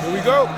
Here we go.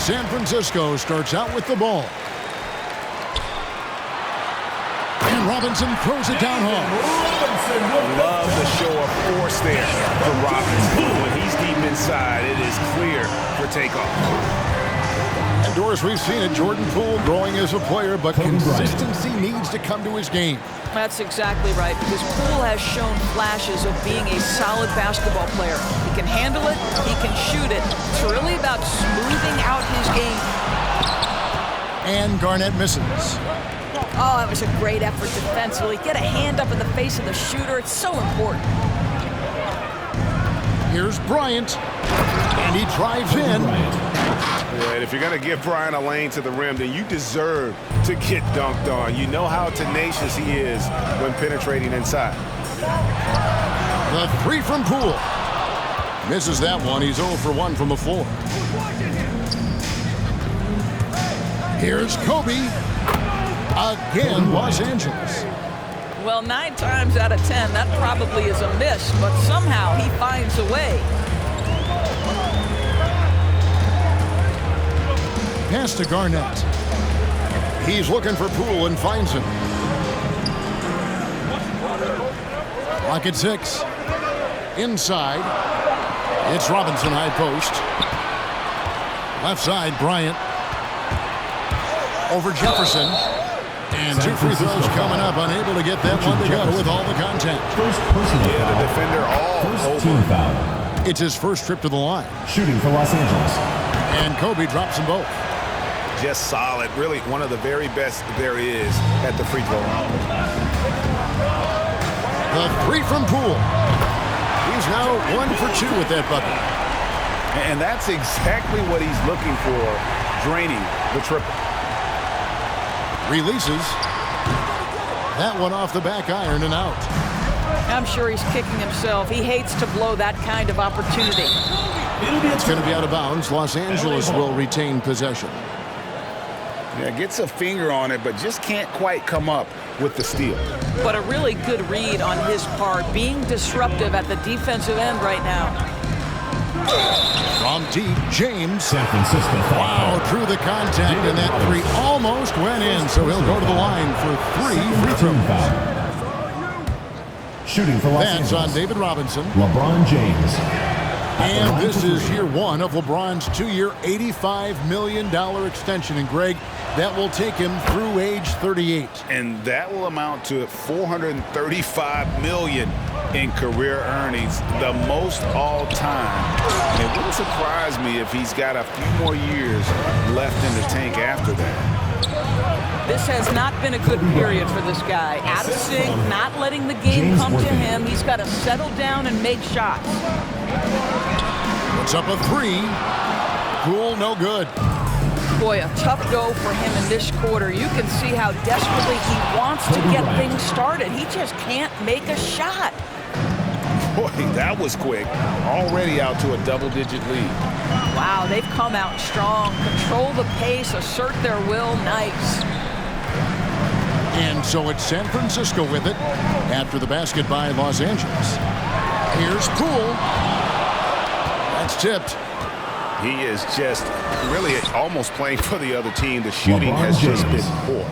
San Francisco starts out with the ball. And Robinson throws it down hard. Love the show of force there for Robinson. When he's deep inside, it is clear for takeoff. And Doris, we've seen it. Jordan Poole growing as a player, but consistency needs to come to his game. That's exactly right, because Poole has shown flashes of being a solid basketball player. He can handle it, he can shoot it. It's really about smoothing out his game. And Garnett misses. Oh, that was a great effort defensively. Get a hand up in the face of the shooter. It's so important. Here's Bryant, and he drives in. Yeah, and if you're going to give Bryant a lane to the rim, then you deserve to get dunked on. You know how tenacious he is when penetrating inside. The three from Poole. Misses that one. He's 0 for 1 from the floor. Here's Kobe. Again, Los Angeles. Well, 9 times out of 10, that probably is a miss, but somehow he finds a way. Pass to Garnett. He's looking for Poole and finds him. Clock at 6. Inside. It's Robinson, high post. Left side, Bryant. Over Jefferson. And 2 free throws coming up. Unable to get that one to go with all the contact. Yeah, the defender all over. It's his first trip to the line. Shooting for Los Angeles. And Kobe drops them both. Just solid. Really one of the very best there is at the free throw line. The three from Poole. He's now 1 for 2 with that bucket. And that's exactly what he's looking for, draining the triple. Releases. That one off the back iron and out. I'm sure he's kicking himself. He hates to blow that kind of opportunity. It's going to be out of bounds. Los Angeles will retain possession. Yeah, gets a finger on it, but just can't quite come up with the steal. But a really good read on his part, being disruptive at the defensive end right now. From deep, James. San Francisco. Wow, through the contact, and that three almost went in, so he'll go to the line for 3 free throws. Shooting for Los That's Angeles. on David Robinson. LeBron James. And this is year 1 of LeBron's 2-year, $85 million extension. And Greg, that will take him through age 38. And that will amount to $435 million in career earnings, the most all time. It wouldn't surprise me if he's got a few more years left in the tank after that. This has not been a good period for this guy. Out of sync, not letting the game come to him. He's got to settle down and make shots. Puts up a 3. Poole, no good. Boy, a tough go for him in this quarter. You can see how desperately he wants to get things started. He just can't make a shot. Boy, that was quick. Already out to a double-digit lead. Wow, they've come out strong. Control the pace, assert their will. Nice. And so it's San Francisco with it after the basket by Los Angeles. Here's Poole. That's tipped. He is just really almost playing for the other team. The shooting has just been poor.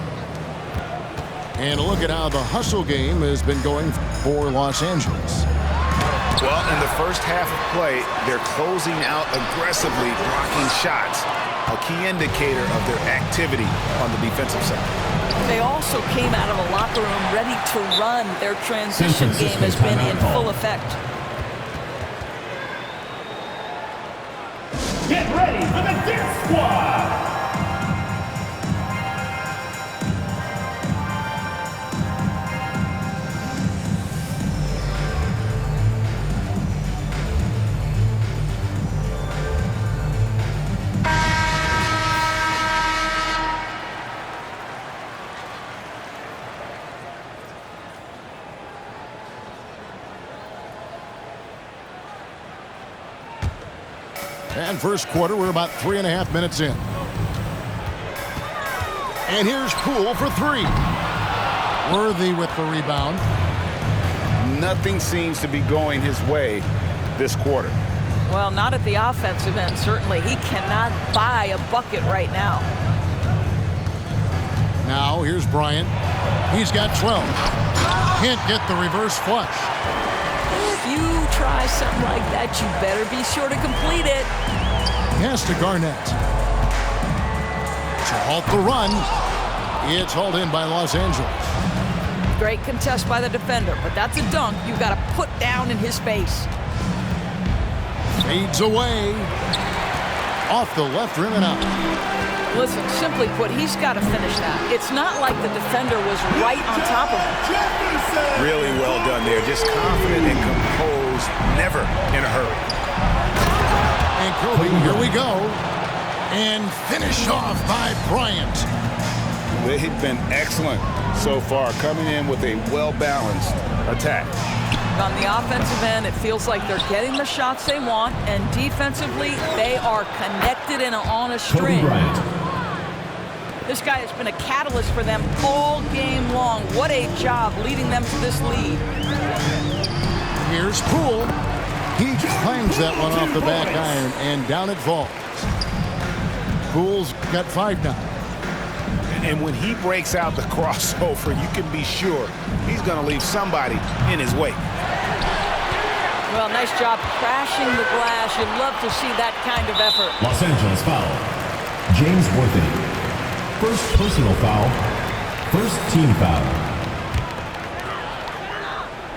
And a look at how the hustle game has been going for Los Angeles. Well, in the first half of play, they're closing out aggressively, blocking shots, a key indicator of their activity on the defensive side. They also came out of a locker room ready to run. Their transition game has been in full effect. Get ready for the Dip Squad. And first quarter, we're about 3.5 minutes in. And here's Poole for 3. Worthy with the rebound. Nothing seems to be going his way this quarter. Well, not at the offensive end, certainly. He cannot buy a bucket right now. Now, here's Bryant. He's got 12. Can't get the reverse flush. If you try something like that, you better be sure to complete it. Pass to Garnett. To halt the run. It's hauled in by Los Angeles. Great contest by the defender, but that's a dunk you've got to put down in his face. Fades away. Off the left rim and out. Listen, simply put, he's got to finish that. It's not like the defender was right on top of him. Really well done there. Just confident and composed, never in a hurry. And Kobe, here we go. And finished off by Bryant. They've been excellent so far, coming in with a well-balanced attack. On the offensive end, it feels like they're getting the shots they want, and defensively, they are connected and on a string. This guy has been a catalyst for them all game long. What a job leading them to this lead. Here's Poole. He clangs that one off the back iron, and down it falls. Poole's got 5 now. And when he breaks out the crossover, you can be sure he's going to leave somebody in his wake. Well, nice job crashing the glass. You'd love to see that kind of effort. Los Angeles foul. James Worthy. First personal foul. First team foul.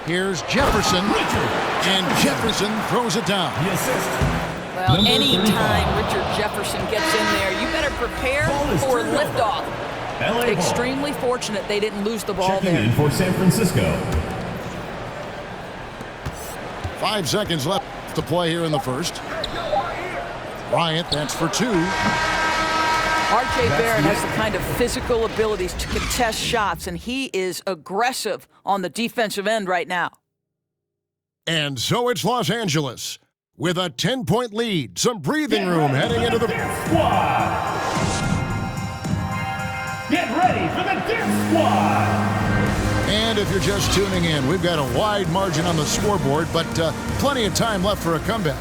Here's Jefferson. And Jefferson throws it down. The assist. Well, anytime Richard Jefferson gets in there, you better prepare for liftoff. Extremely fortunate they didn't lose the ball Checking there. in for San Francisco. 5 seconds left to play here in the first. Bryant, that's for 2. R.J. Barrett has the kind of physical abilities to contest shots, and he is aggressive on the defensive end right now. And so it's Los Angeles with a 10-point lead. Some breathing room heading into the... Squad. Get ready for the Death Squad. And if you're just tuning in, we've got a wide margin on the scoreboard, but plenty of time left for a comeback.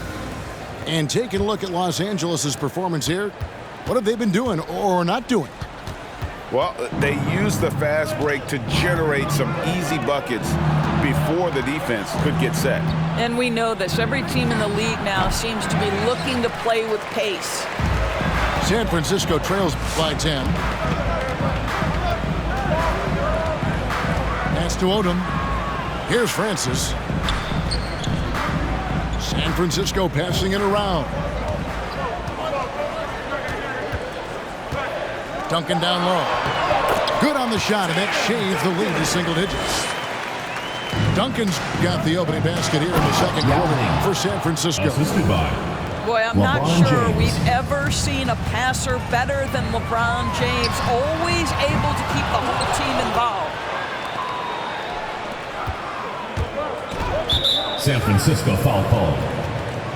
And taking a look at Los Angeles' performance here, what have they been doing or not doing? Well, they used the fast break to generate some easy buckets before the defense could get set. And we know this. Every team in the league now seems to be looking to play with pace. San Francisco trails by 10. Pass to Odom. Here's Francis. San Francisco passing it around. Duncan down low. Good on the shot, and that shaves the lead to single digits. Duncan's got the opening basket here in the second quarter for San Francisco. Assisted by Boy, I'm not sure James. we've ever seen a passer better than LeBron James, always able to keep the whole team involved. San Francisco foul call.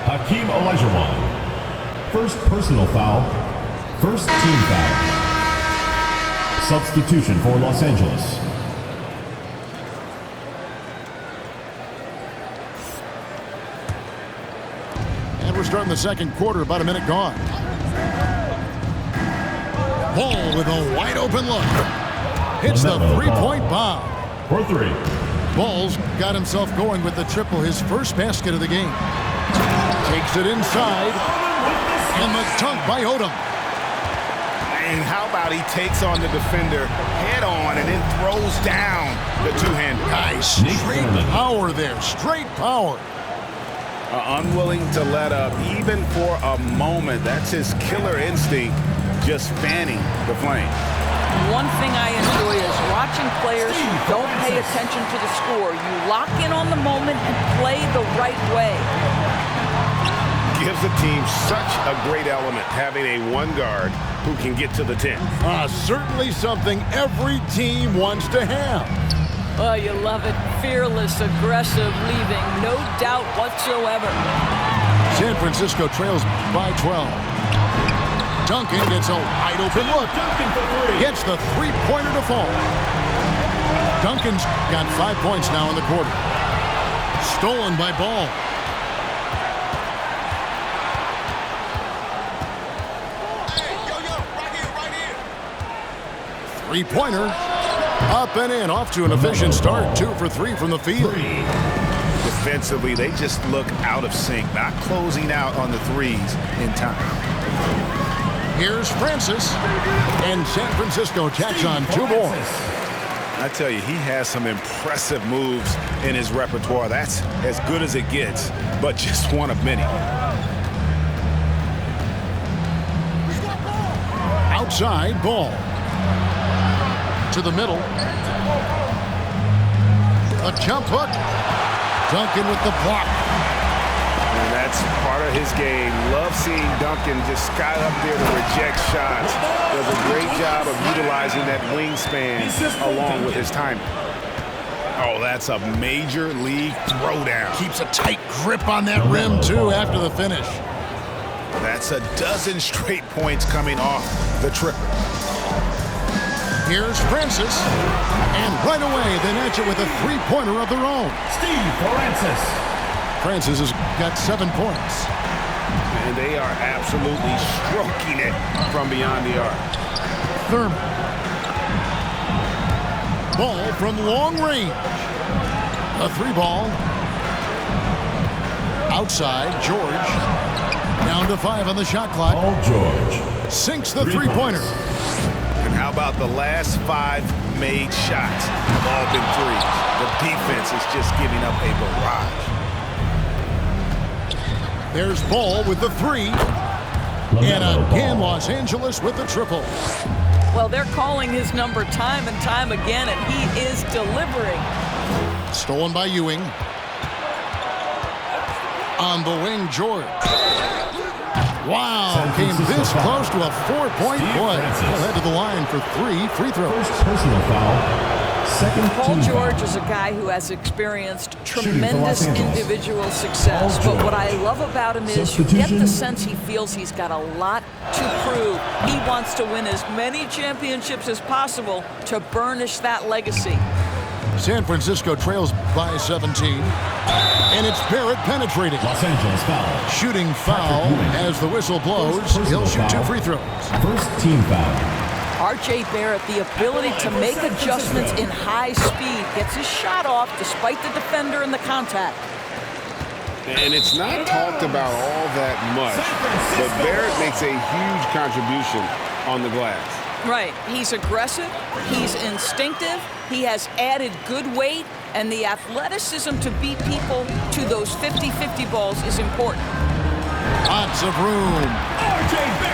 Hakeem Olajuwon. First personal foul. First team foul. Substitution for Los Angeles. And we're starting the second quarter, about a minute gone. Ball with a wide open look. Hits the three-point bomb. For 3. Ball's got himself going with the triple, his first basket of the game. Takes it inside. And the dunk by Odom. And how about he takes on the defender head on and then throws down the two-hander. Nice. Straight power there. Straight power. Unwilling to let up even for a moment. That's his killer instinct, just fanning the flame. One thing I enjoy is watching players who don't pay attention to the score. You lock in on the moment and play the right way. Gives the team such a great element having a one guard who can get to the 10. Certainly something every team wants to have. Oh, you love it. Fearless, aggressive, leaving no doubt whatsoever. San Francisco trails by 12. Duncan gets a wide open look. Gets the three-pointer to fall. Duncan's got 5 points now in the quarter. Stolen by Ball. Three-pointer. Up and in. Off to an efficient start. 2 for 3 from the field. Defensively, they just look out of sync, not closing out on the threes in time. Here's Francis. And San Francisco tacks on 2 more. I tell you, he has some impressive moves in his repertoire. That's as good as it gets, but just one of many. Outside Ball. To the middle. A jump hook. Duncan with the block. And That's part of his game. Love seeing Duncan just sky up there to reject shots. Does a great job of utilizing that wingspan along with his timing. Oh, that's a major league throwdown. Keeps a tight grip on that rim, too, after the finish. That's a dozen straight points coming off the triple. Here's Francis. And right away, they match it with a three-pointer of their own. Steve Francis. Francis has got 7 points. And they are absolutely stroking it from beyond the arc. Thurman. Ball from long range. A 3-ball. Outside, George. Down to 5 on the shot clock. Paul George. Sinks the three-pointer. And how about the last 5 made shots have all been threes? The defense is just giving up a barrage. There's Ball with the 3. And again, Los Angeles with the triple. Well, they're calling his number time and time again, and he is delivering. Stolen by Ewing. On the wing, George. Wow, came this close to a 4-point play. He'll head to the line for 3 free throws. First personal foul. Second Paul team George foul. is a guy who has experienced tremendous individual success, but what I love about him is you get the sense he feels he's got a lot to prove. He wants to win as many championships as possible to burnish that legacy. San Francisco trails by 17. And it's Barrett penetrating. Los Angeles foul. Shooting foul as the whistle blows. He'll shoot 2 free throws. First team foul. R.J. Barrett, the ability to make adjustments in high speed, gets his shot off despite the defender and the contact. And it's not talked about all that much, but Barrett makes a huge contribution on the glass. Right. He's aggressive. He's instinctive. He has added good weight, and the athleticism to beat people to those 50-50 balls is important. Lots of room.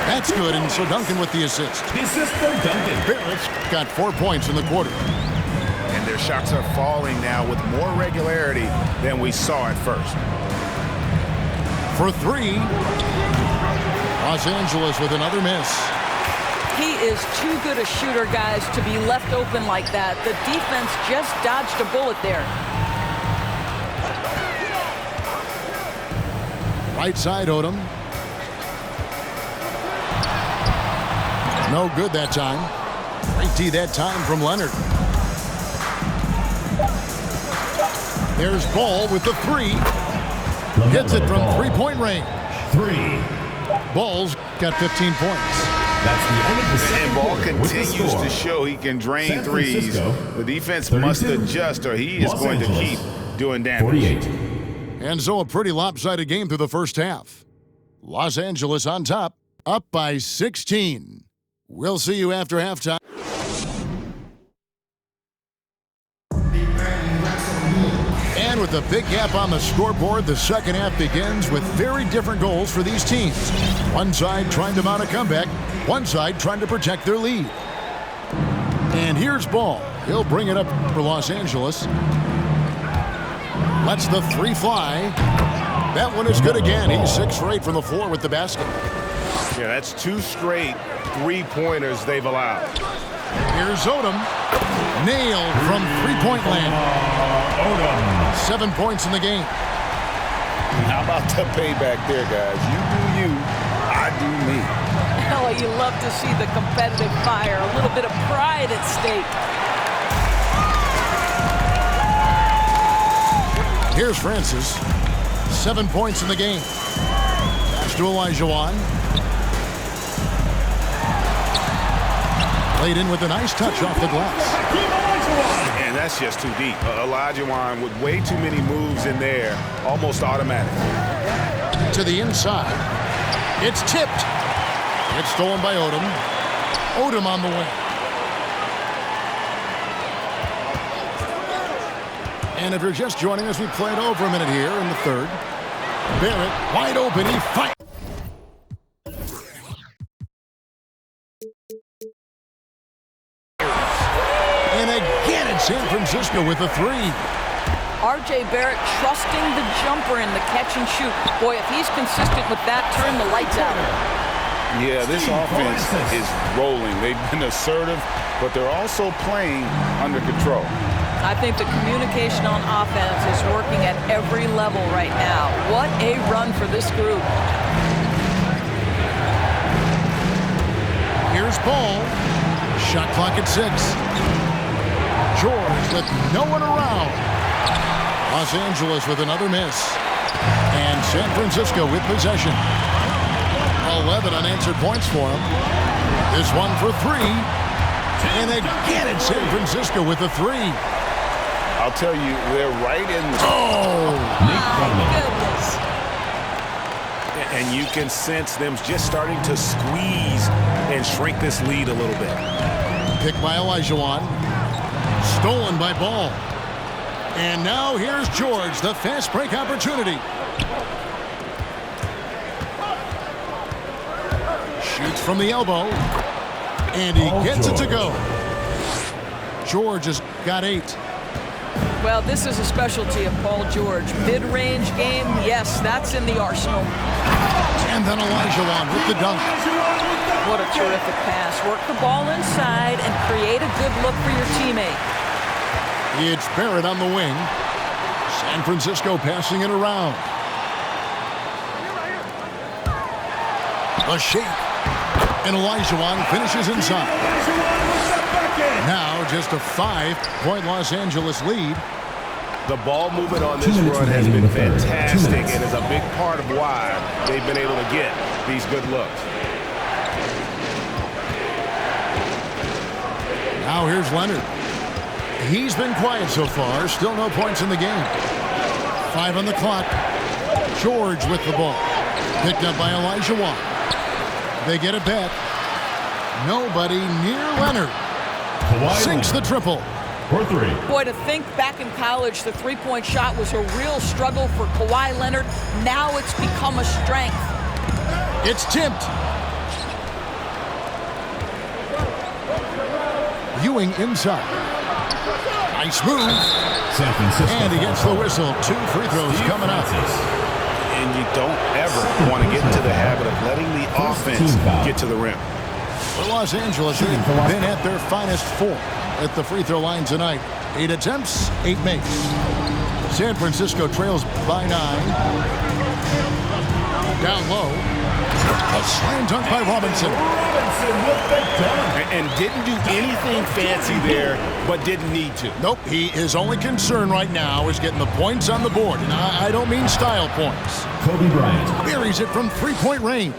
That's good, and so Duncan with the assist. The assist for Duncan. Barrett's got 4 points in the quarter. And their shots are falling now with more regularity than we saw at first. For 3, Los Angeles with another miss. He is too good a shooter, guys, to be left open like that. The defense just dodged a bullet there. Right side, Odom. No good that time. Great D that time from Leonard. There's Ball with the 3. Hits it from three-point range. 3. Ball's got 15 points. That's the end of the second And Ball quarter with the continues score. to show he can drain San threes. Francisco, The defense 32. must adjust or he is Los going Angeles, to keep doing damage. 48. And so a pretty lopsided game through the first half. Los Angeles on top, up by 16. We'll see you after halftime. And with a big gap on the scoreboard, the second half begins with very different goals for these teams. One side trying to mount a comeback, one side trying to protect their lead. And here's Ball. He'll bring it up for Los Angeles. Lets the 3 fly. That one is good again. He's 6 for 8 from the floor with the basket. Yeah, that's 2 straight 3-pointers they've allowed. Here's Odom. Nailed from three-point land. Odom. 7 points in the game. How about the payback there, guys? You do you, I do me. Oh, you love to see the competitive fire, a little bit of pride at stake. Here's Francis. 7 points in the game. Pass to Olajuwon. Played in with a nice touch off the glass. And that's just too deep. Olajuwon with way too many moves in there, almost automatic. To the inside. It's tipped. It's stolen by Odom. Odom on the wing. And if you're just joining us, we played over a minute here in the third. Barrett wide open. He fights. And again, it's San Francisco with a 3. R.J. Barrett trusting the jumper in the catch and shoot. Boy, if he's consistent with that, turn the lights out. Yeah, this offense is rolling. They've been assertive, but they're also playing under control. I think the communication on offense is working at every level right now. What a run for this group. Here's Ball. Shot clock at 6. George with no one around. Los Angeles with another miss. And San Francisco with possession. 11 unanswered points for him. This one for 3. And again it's San Francisco with a 3. I'll tell you, they're right in the... Oh! My goodness. And you can sense them just starting to squeeze and shrink this lead a little bit. Picked by Olajuwon. Stolen by Ball. And now here's George, the fast break opportunity. Shoots from the elbow. And he gets it to go. George has got 8. Well, this is a specialty of Paul George. Mid-range game, yes, that's in the arsenal. And then Olajuwon with the dunk. What a terrific pass. Work the ball inside and create a good look for your teammate. It's Barrett on the wing. San Francisco passing it around. A shake. And Olajuwon finishes inside. Now just a 5-point Los Angeles lead. The ball movement on this run has been fantastic and is a big part of why they've been able to get these good looks. Now here's Leonard. He's been quiet so far. Still no points in the game. 5 on the clock. George with the ball. Picked up by Olajuwon. They get it back. Nobody near Leonard. Sinks the triple. For 3. Boy, to think back in college, the three-point shot was a real struggle for Kawhi Leonard. Now it's become a strength. It's tipped. Ewing inside. Nice move. San Francisco. And he gets the whistle. 2 free throws coming up. And you don't ever want to get into the habit of letting the offense get to the rim. For Los Angeles, they've been at their finest 4 at the free throw line tonight. 8 attempts, 8 makes. San Francisco trails by 9. Down low. A slam dunk by Robinson. And didn't do anything fancy there, but didn't need to. Nope, his only concern right now is getting the points on the board. And I don't mean style points. Kobe Bryant. Buries it from 3-point range.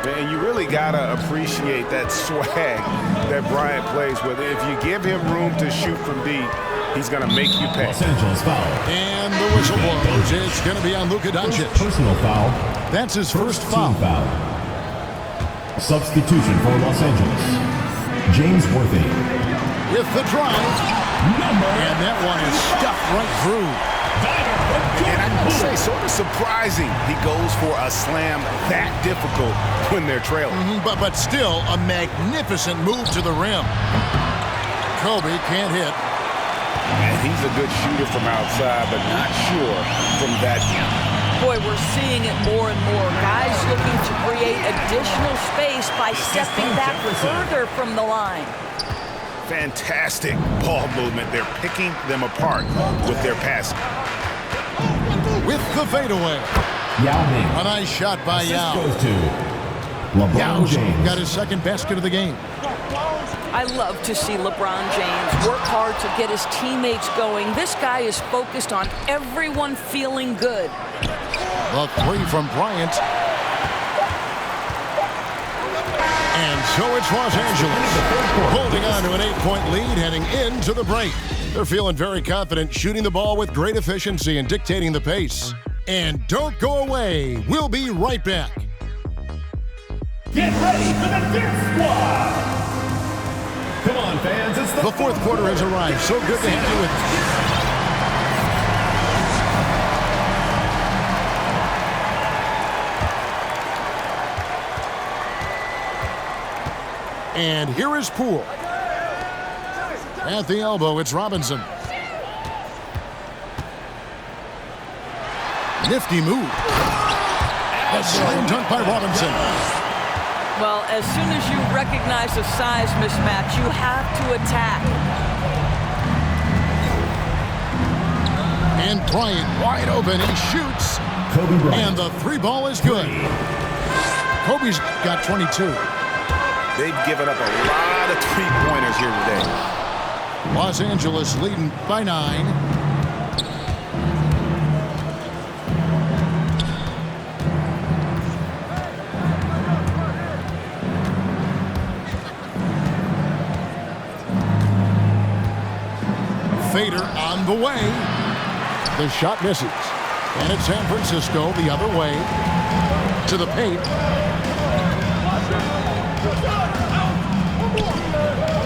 And you really got to appreciate that swag that Bryant plays with. If you give him room to shoot from deep, he's going to make you pay. Los Angeles foul. And the whistle blows. It's going to be on Luka Doncic. Personal foul. That's his first foul. Substitution for Los Angeles. James Worthy. With the drive. And that one is stuffed right through. And I gotta say, sort of surprising he goes for a slam that difficult when they're trailing. But still a magnificent move to the rim. Kobe can't hit. And he's a good shooter from outside, but not sure from that deep. Boy, we're seeing it more and more. Guys looking to create additional space by stepping back further from the line. Fantastic ball movement. They're picking them apart with their passing. With the fadeaway. Yao Ming. A nice shot by Yao. Goes to LeBron Yao's James. got his second basket of the game. I love to see LeBron James work hard to get his teammates going. This guy is focused on everyone feeling good. The 3 from Bryant. And so it's Los Angeles holding on to an 8-point lead heading into the break. They're feeling very confident, shooting the ball with great efficiency and dictating the pace. And don't go away. We'll be right back. Get ready for the Dirt Squad. Come on, fans. It's The fourth quarter has arrived. So good to have you with us. And here is Poole. At the elbow, it's Robinson. Nifty move. A slam dunk by Robinson. Well, as soon as you recognize a size mismatch, you have to attack. And Bryant wide open. He shoots. Kobe Bryant. And the three ball is good. Kobe's got 22. They've given up a lot of three-pointers here today. Los Angeles leading by 9. Fader on the way. The shot misses. And it's San Francisco the other way. To the paint.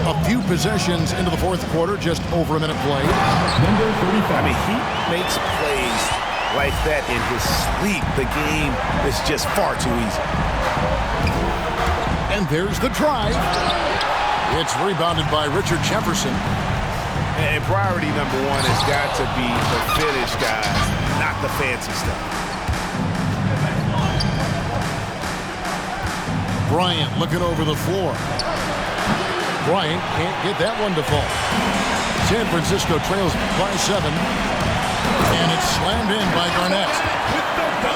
A few possessions into the fourth quarter, just over a minute play. Number 35. I mean, he makes plays like that in his sleep. The game is just far too easy. And there's the drive. It's rebounded by Richard Jefferson. And priority number one has got to be the finish, guys, not the fancy stuff. Bryant looking over the floor. Bryant can't get that one to fall. San Francisco trails by 7. And it's slammed in by Garnett.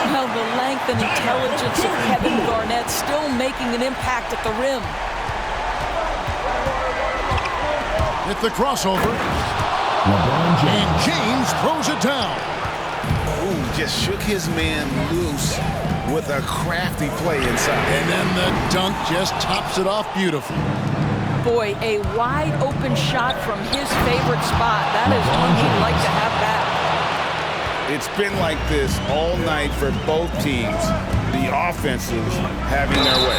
Well, the length and intelligence of Kevin Garnett still making an impact at the rim. With the crossover. LeBron James. And James throws it down. Ooh, just shook his man loose with a crafty play inside. And then the dunk just tops it off beautifully. Boy, a wide open shot from his favorite spot. That is one he'd like to have back. It's been like this all night for both teams. The offenses having their way.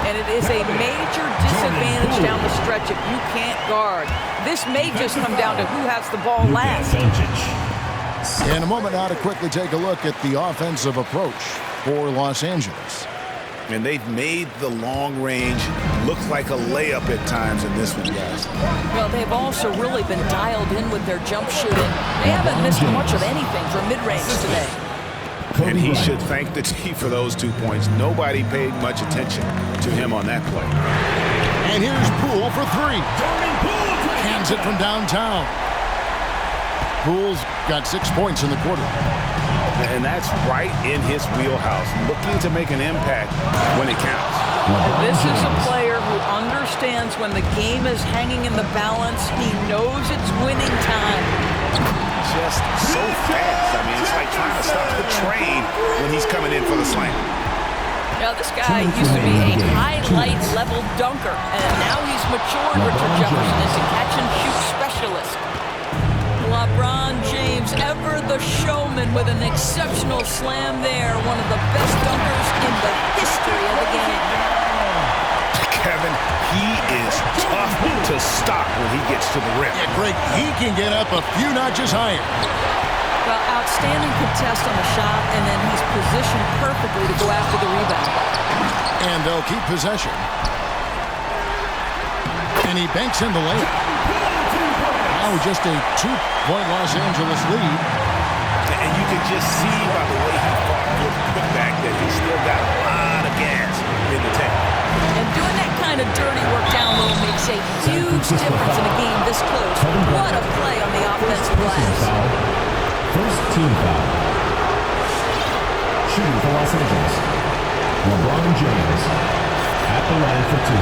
And it is a major disadvantage down the stretch if you can't guard. This may just come down to who has the ball last. In a moment now to quickly take a look at the offensive approach for Los Angeles. And they've made the long range look like a layup at times in this one, guys. Well, they've also really been dialed in with their jump shooting. They haven't missed much of anything from mid-range today. And he should thank the team for those 2 points. Nobody paid much attention to him on that play. And here's Poole for 3. Hands it from downtown. Poole's got 6 points in the quarter. And that's right in his wheelhouse, looking to make an impact when it counts. This is a player who understands when the game is hanging in the balance. He knows it's winning time. Just so fast. I mean, it's like trying to stop the train when he's coming in for the slam. Now, this guy used to be a highlight level dunker, and now he's matured Richard Jefferson into catch-and-shoot specialist. LeBron James, ever the showman with an exceptional slam there. One of the best dunkers in the history of the game. Kevin, he is tough to stop when he gets to the rim. Yeah, Greg, he can get up a few notches higher. Well, outstanding contest on the shot, and then he's positioned perfectly to go after the rebound. And they'll keep possession. And he banks in the layup. Now just a 2-point Los Angeles lead. And you can just see by the way he fought for the putback that he's still got a lot of gas in the tank. And doing that kind of dirty work down low makes a huge difference in a game this close. What a play on the offensive glass. First team foul. Shooting for Los Angeles. LeBron James at the line for 2.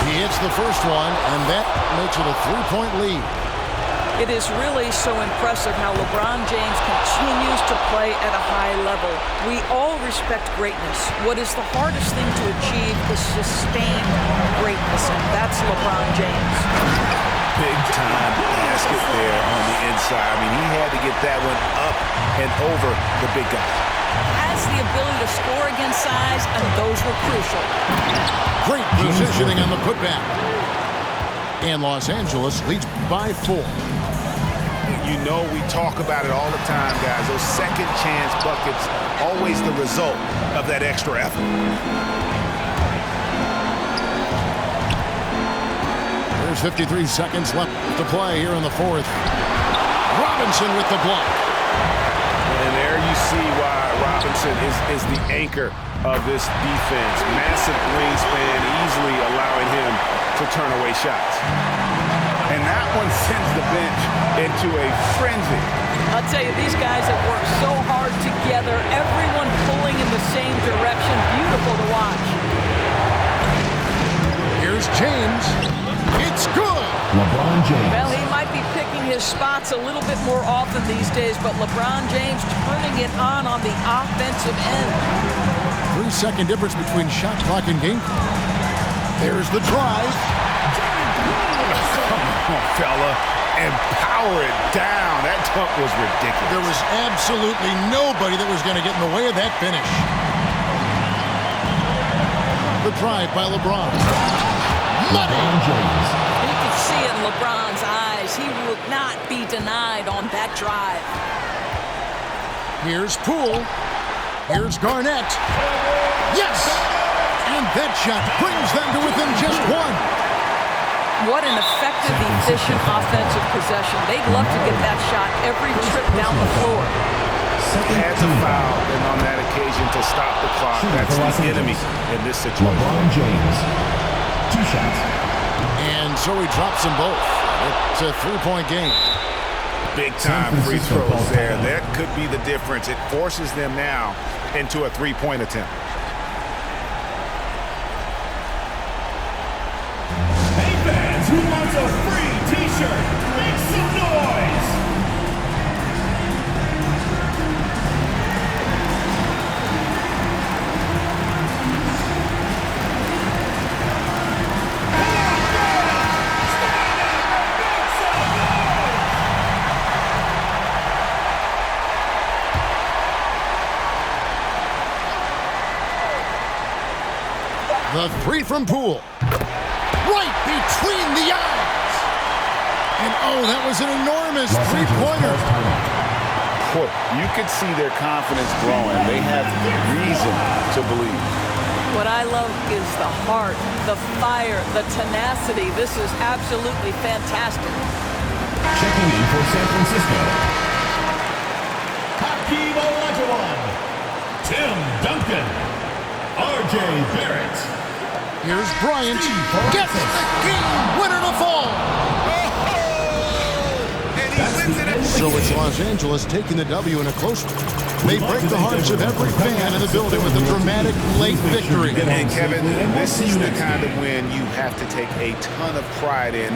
He hits the first one, and that makes it a 3-point lead. It is really so impressive how LeBron James continues to play at a high level. We all respect greatness. What is the hardest thing to achieve is sustained greatness, and that's LeBron James. Big time basket there on the inside. I mean, he had to get that one up and over the big guy. Has the ability to score against size, and those were crucial. Great positioning on the putback. And Los Angeles leads by 4. You know we talk about it all the time, guys. Those second chance buckets, always the result of that extra effort. There's 53 seconds left to play here in the fourth. Robinson with the block. And there you see why Johnson is the anchor of this defense. Massive wingspan, easily allowing him to turn away shots. And that one sends the bench into a frenzy. I'll tell you, these guys have worked so hard together, everyone pulling in the same direction. Beautiful to watch. Here's James. It's good. LeBron James. Well, he might be picking his spots a little bit more often these days, but LeBron James turning it on the offensive end. 3-second difference between shot clock and game clock. There's the drive. Come on, fella. And power it down. That dunk was ridiculous. There was absolutely nobody that was going to get in the way of that finish. The drive by LeBron. LeBron James. You can see it in LeBron's eyes. He will not be denied on that drive. Here's Poole. Here's Garnett. Yes! And that shot brings them to within just one. What an effective, efficient offensive possession. They'd love to get that shot every trip down the floor. Had to foul, and on that occasion to stop the clock. That's the enemy in this situation. LeBron James. 2 shots. And so he drops them both. It's a 3-point game. Big time free throws there. That could be the difference. It forces them now into a 3-point attempt. Hey fans, who wants a free t-shirt? Make some noise! The three from Poole. Right between the eyes. And oh, that was an enormous three-pointer. Boy, you could see their confidence growing. They have reason to believe. What I love is the heart, the fire, the tenacity. This is absolutely fantastic. Checking in for San Francisco. Hakeem Olajuwon. Tim Duncan. R.J. Barrett. Here's Bryant. Gets the game winner to fall. And he wins it. So it's Los Angeles taking the W in a close one. They break the hearts of every fan in the building with a dramatic late victory. And Kevin, this is the kind of win you have to take a ton of pride in.